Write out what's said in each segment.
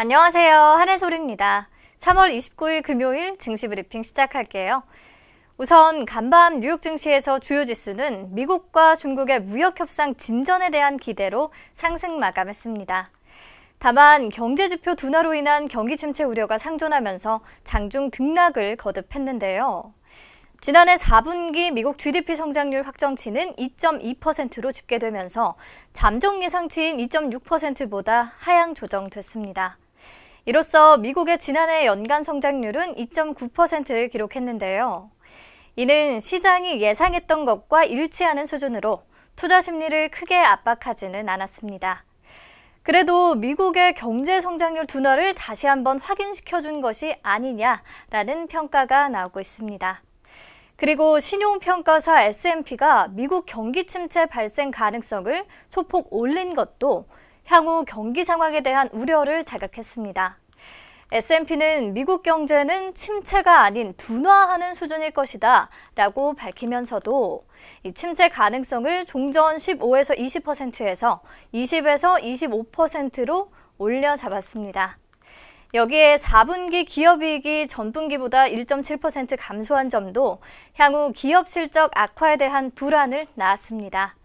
안녕하세요. 한혜솔입니다. 3월 29일 금요일 증시 브리핑 시작할게요. 우선 간밤 뉴욕 증시에서 주요 지수는 미국과 중국의 무역 협상 진전에 대한 기대로 상승 마감했습니다. 다만 경제지표 둔화로 인한 경기 침체 우려가 상존하면서 장중 등락을 거듭했는데요. 지난해 4분기 미국 GDP 성장률 확정치는 2.2%로 집계되면서 잠정 예상치인 2.6%보다 하향 조정됐습니다. 이로써 미국의 지난해 연간 성장률은 2.9%를 기록했는데요. 이는 시장이 예상했던 것과 일치하는 수준으로 투자 심리를 크게 압박하지는 않았습니다. 그래도 미국의 경제 성장률 둔화를 다시 한번 확인시켜준 것이 아니냐라는 평가가 나오고 있습니다. 그리고 신용평가사 S&P가 미국 경기 침체 발생 가능성을 소폭 올린 것도 향후 경기 상황에 대한 우려를 자극했습니다. S&P는 미국 경제는 침체가 아닌 둔화하는 수준일 것이다 라고 밝히면서도 이 침체 가능성을 종전 15에서 20%에서 20에서 25%로 올려 잡았습니다. 여기에 4분기 기업이익이 전분기보다 1.7% 감소한 점도 향후 기업 실적 악화에 대한 불안을 낳았습니다.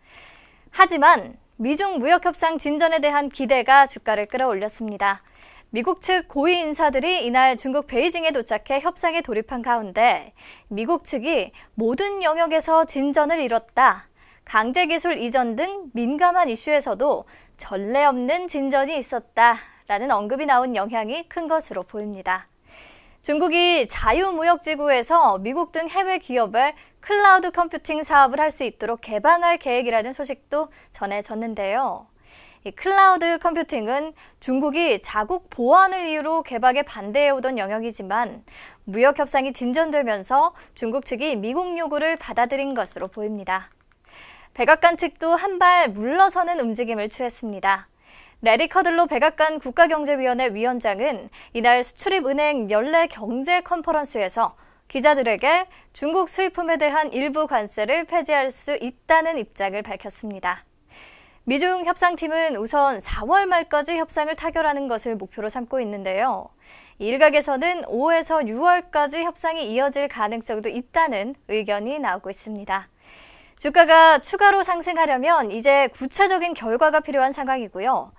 하지만 미중 무역 협상 진전에 대한 기대가 주가를 끌어올렸습니다. 미국 측 고위 인사들이 이날 중국 베이징에 도착해 협상에 돌입한 가운데 미국 측이 모든 영역에서 진전을 이뤘다. 강제기술 이전 등 민감한 이슈에서도 전례 없는 진전이 있었다. 라는 언급이 나온 영향이 큰 것으로 보입니다. 중국이 자유무역지구에서 미국 등 해외 기업의 클라우드 컴퓨팅 사업을 할 수 있도록 개방할 계획이라는 소식도 전해졌는데요. 이 클라우드 컴퓨팅은 중국이 자국 보안을 이유로 개방에 반대해오던 영역이지만 무역 협상이 진전되면서 중국 측이 미국 요구를 받아들인 것으로 보입니다. 백악관 측도 한 발 물러서는 움직임을 취했습니다. 레리 커들로 백악관 국가경제위원회 위원장은 이날 수출입은행 연례 경제 컨퍼런스에서 기자들에게 중국 수입품에 대한 일부 관세를 폐지할 수 있다는 입장을 밝혔습니다. 미중 협상팀은 우선 4월 말까지 협상을 타결하는 것을 목표로 삼고 있는데요. 일각에서는 5에서 6월까지 협상이 이어질 가능성도 있다는 의견이 나오고 있습니다. 주가가 추가로 상승하려면 이제 구체적인 결과가 필요한 상황이고요.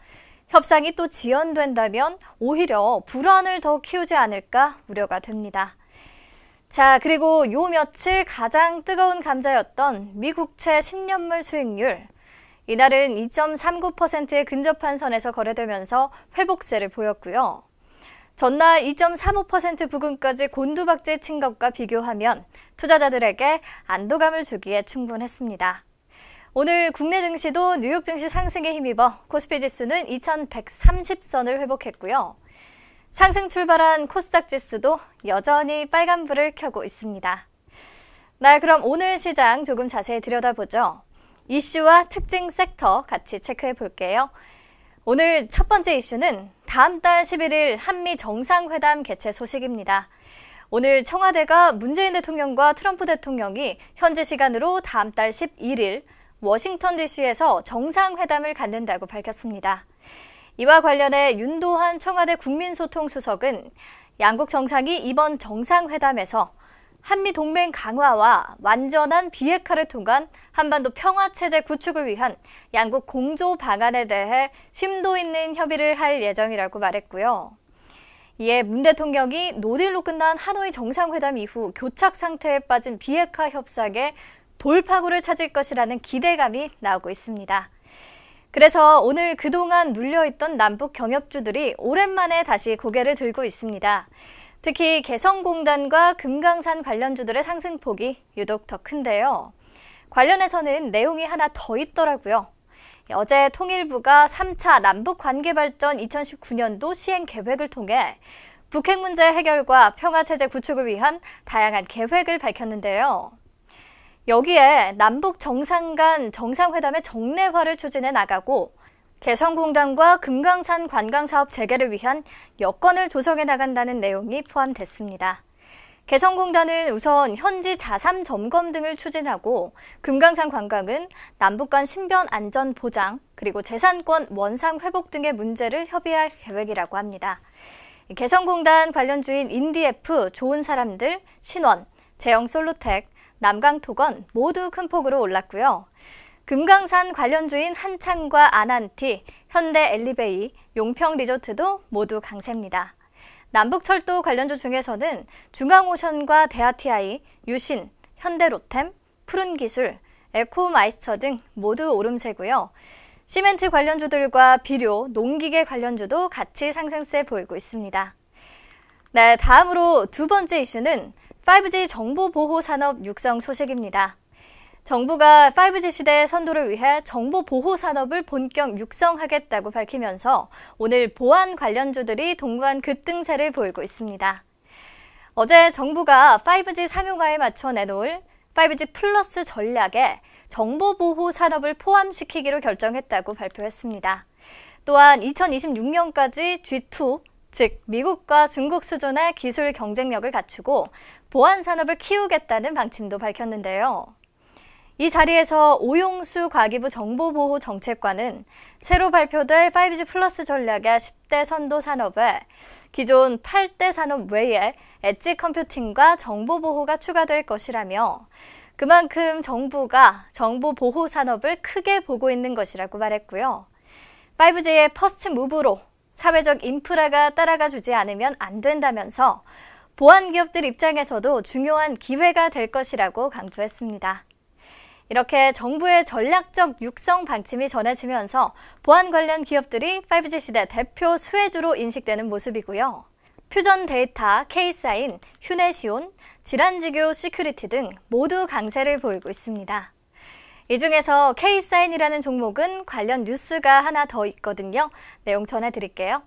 협상이 또 지연된다면 오히려 불안을 더 키우지 않을까 우려가 됩니다. 자, 그리고 요 며칠 가장 뜨거운 감자였던 미국채 10년물 수익률. 이날은 2.39%에 근접한 선에서 거래되면서 회복세를 보였고요. 전날 2.35% 부근까지 곤두박질 친 것과 비교하면 투자자들에게 안도감을 주기에 충분했습니다. 오늘 국내 증시도 뉴욕 증시 상승에 힘입어 코스피 지수는 2130선을 회복했고요. 상승 출발한 코스닥 지수도 여전히 빨간불을 켜고 있습니다. 네, 그럼 오늘 시장 조금 자세히 들여다보죠. 이슈와 특징 섹터 같이 체크해 볼게요. 오늘 첫 번째 이슈는 다음 달 11일 한미 정상회담 개최 소식입니다. 오늘 청와대가 문재인 대통령과 트럼프 대통령이 현지 시간으로 다음 달 11일 워싱턴 DC에서 정상회담을 갖는다고 밝혔습니다. 이와 관련해 윤도한 청와대 국민소통수석은 양국 정상이 이번 정상회담에서 한미동맹 강화와 완전한 비핵화를 통한 한반도 평화체제 구축을 위한 양국 공조 방안에 대해 심도 있는 협의를 할 예정이라고 말했고요. 이에 문 대통령이 노딜로 끝난 하노이 정상회담 이후 교착 상태에 빠진 비핵화 협상에 돌파구를 찾을 것이라는 기대감이 나오고 있습니다. 그래서 오늘 그동안 눌려있던 남북 경협주들이 오랜만에 다시 고개를 들고 있습니다. 특히 개성공단과 금강산 관련주들의 상승폭이 유독 더 큰데요. 관련해서는 내용이 하나 더 있더라고요. 어제 통일부가 3차 남북관계발전 2019년도 시행 계획을 통해 북핵 문제 해결과 평화체제 구축을 위한 다양한 계획을 밝혔는데요. 여기에 남북 정상 간 정상회담의 정례화를 추진해 나가고 개성공단과 금강산 관광사업 재개를 위한 여건을 조성해 나간다는 내용이 포함됐습니다. 개성공단은 우선 현지 자산 점검 등을 추진하고 금강산 관광은 남북 간 신변 안전 보장 그리고 재산권 원상 회복 등의 문제를 협의할 계획이라고 합니다. 개성공단 관련주인 인디에프, 좋은 사람들, 신원, 제형솔루텍, 남강토건 모두 큰 폭으로 올랐고요. 금강산 관련주인 한창과 아난티, 현대엘리베이, 용평리조트도 모두 강세입니다. 남북철도 관련주 중에서는 중앙오션과 대하TI, 유신, 현대로템, 푸른기술, 에코마이스터 등 모두 오름세고요. 시멘트 관련주들과 비료, 농기계 관련주도 같이 상승세 보이고 있습니다. 네, 다음으로 두 번째 이슈는 5G 정보보호산업 육성 소식입니다. 정부가 5G 시대의 선도를 위해 정보보호산업을 본격 육성하겠다고 밝히면서 오늘 보안 관련주들이 동반 급등세를 보이고 있습니다. 어제 정부가 5G 상용화에 맞춰 내놓을 5G 플러스 전략에 정보보호산업을 포함시키기로 결정했다고 발표했습니다. 또한 2026년까지 G2, 즉 미국과 중국 수준의 기술 경쟁력을 갖추고 보안 산업을 키우겠다는 방침도 밝혔는데요. 이 자리에서 오용수 과기부 정보보호정책관은 새로 발표될 5G 플러스 전략의 10대 선도 산업에 기존 8대 산업 외에 엣지 컴퓨팅과 정보보호가 추가될 것이라며 그만큼 정부가 정보보호 산업을 크게 보고 있는 것이라고 말했고요. 5G의 퍼스트 무브로 사회적 인프라가 따라가 주지 않으면 안 된다면서 보안 기업들 입장에서도 중요한 기회가 될 것이라고 강조했습니다. 이렇게 정부의 전략적 육성 방침이 전해지면서 보안 관련 기업들이 5G 시대 대표 수혜주로 인식되는 모습이고요. 퓨전 데이터, K사인, 휴네시온, 질환지교 시큐리티 등 모두 강세를 보이고 있습니다. 이 중에서 K사인이라는 종목은 관련 뉴스가 하나 더 있거든요. 내용 전해드릴게요.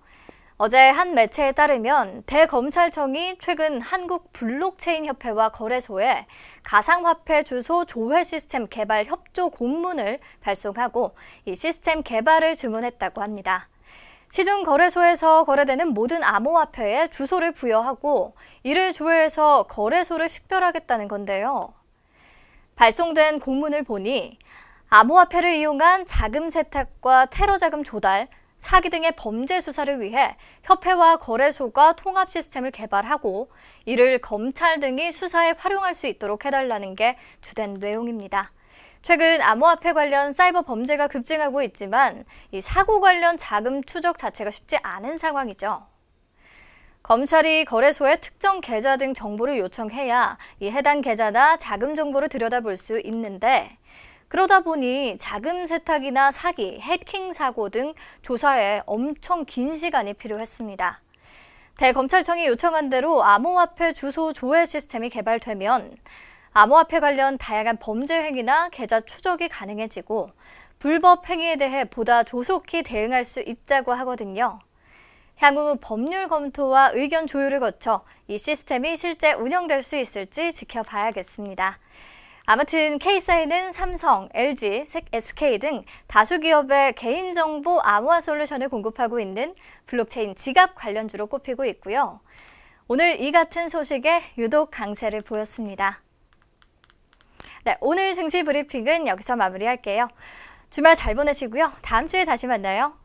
어제 한 매체에 따르면 대검찰청이 최근 한국블록체인협회와 거래소에 가상화폐 주소 조회 시스템 개발 협조 공문을 발송하고 이 시스템 개발을 주문했다고 합니다. 시중거래소에서 거래되는 모든 암호화폐에 주소를 부여하고 이를 조회해서 거래소를 식별하겠다는 건데요. 발송된 공문을 보니 암호화폐를 이용한 자금 세탁과 테러 자금 조달, 사기 등의 범죄 수사를 위해 협회와 거래소가 통합 시스템을 개발하고 이를 검찰 등이 수사에 활용할 수 있도록 해달라는 게 주된 내용입니다. 최근 암호화폐 관련 사이버 범죄가 급증하고 있지만 이 사고 관련 자금 추적 자체가 쉽지 않은 상황이죠. 검찰이 거래소에 특정 계좌 등 정보를 요청해야 이 해당 계좌나 자금 정보를 들여다볼 수 있는데 그러다 보니 자금 세탁이나 사기, 해킹 사고 등 조사에 엄청 긴 시간이 필요했습니다. 대검찰청이 요청한 대로 암호화폐 주소 조회 시스템이 개발되면 암호화폐 관련 다양한 범죄 행위나 계좌 추적이 가능해지고 불법 행위에 대해 보다 조속히 대응할 수 있다고 하거든요. 향후 법률 검토와 의견 조율을 거쳐 이 시스템이 실제 운영될 수 있을지 지켜봐야겠습니다. 아무튼 K사인은 삼성, LG, SK 등 다수 기업의 개인정보 암호화 솔루션을 공급하고 있는 블록체인 지갑 관련주로 꼽히고 있고요. 오늘 이 같은 소식에 유독 강세를 보였습니다. 네, 오늘 증시 브리핑은 여기서 마무리할게요. 주말 잘 보내시고요. 다음 주에 다시 만나요.